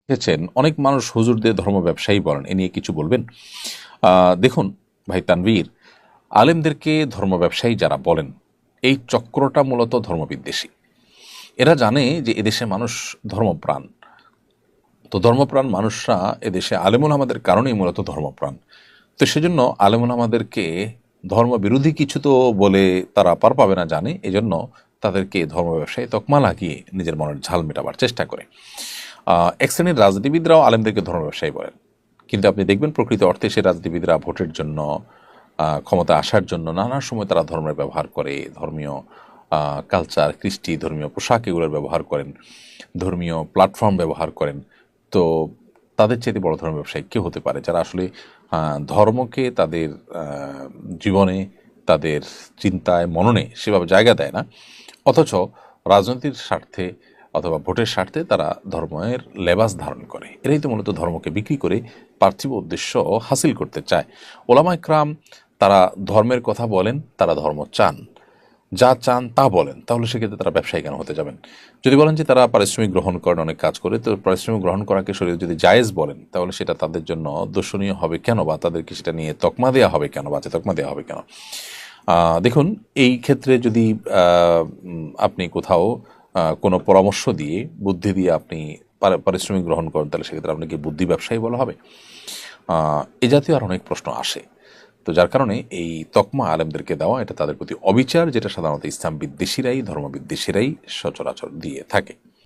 দেখেছেন অনেক মানুষ হুজুরদের ধর্ম ব্যবসায়ী বলেন, এ নিয়ে কিছু বলবেন? দেখুন ভাই তানভীর, আলেমদেরকে ধর্ম ব্যবসায়ী যারা বলেন, এই চক্রটা মূলত ধর্মবিদ্বেষী। এরা জানে যে এদেশে মানুষ ধর্মপ্রাণ। তো ধর্মপ্রাণ মানুষরা এদেশে আলেমুল আমাদের কারণেই মূলত ধর্মপ্রাণ। তো সেজন্য আলেমুল আমাদেরকে ধর্মবিরোধী কিছু তো বলে তারা পার পাবে না জানে, এজন্য তাদেরকে ধর্ম ব্যবসায়ী তকমা লাগিয়ে নিজের মনের ঝাল মেটাবার চেষ্টা করে। এক শ্রেণীর রাজনীতিবিদরাও আলেমদেরকে ধর্ম ব্যবসায়ী বলেন, কিন্তু আপনি দেখবেন প্রকৃত অর্থে সে রাজনীতিবিদরা ভোটের জন্য, ক্ষমতা আসার জন্য নানা সময় তারা ধর্মের ব্যবহার করে, ধর্মীয় কালচার, কৃষ্টি, ধর্মীয় পোশাক এগুলোর ব্যবহার করেন, ধর্মীয় প্ল্যাটফর্ম ব্যবহার করেন। তো তাদের চাইতে বড় ধর্মের ব্যবসায়ী কেউ হতে পারে যারা আসলে ধর্মকে তাদের জীবনে, তাদের চিন্তায়, মননে সেভাবে জায়গা দেয় না, অথচ রাজনীতির স্বার্থে অথবা ভোটের স্বার্থে তারা ধর্মের লেবাস ধারণ করে। এরাই তো মূলত ধর্মকে বিক্রি করে পার্থিব উদ্দেশ্য হাসিল করতে চায়। ওলামা ইকরাম তারা ধর্মের কথা বলেন, তারা ধর্ম চান, যা চান তা বলেন, তাহলে সেক্ষেত্রে তারা ব্যবসায়ী কেন হতে যাবেন? যদি বলেন যে তারা পারিশ্রমিক গ্রহণ করেন, অনেক কাজ করে, তো পারিশ্রমিক গ্রহণ করাকে শরীয়ত যদি জায়েজ বলেন, তাহলে সেটা তাদের জন্য দর্শনীয় হবে কেন, বা তাদেরকে সেটা নিয়ে তকমা দেওয়া হবে কেন, বা তকমা দেওয়া হবে কেন? দেখুন, এই ক্ষেত্রে যদি আপনি কোথাও কোনো পরামর্শ দিয়ে, বুদ্ধি দিয়ে আপনি পারিশ্রমিক গ্রহণ করেন, তাহলে সেক্ষেত্রে আপনাকে বুদ্ধি ব্যবসায়ী বলা হবে। এ জাতীয় আর অনেক প্রশ্ন আসে। তো যার কারণে এই তকমা আলেমদেরকে দেওয়া, এটা তাদের প্রতি অবিচার, যেটা সাধারণত ইসলাম বিদ্বেষীরাই, ধর্মবিদ্বেষীরাই সচরাচর দিয়ে থাকে।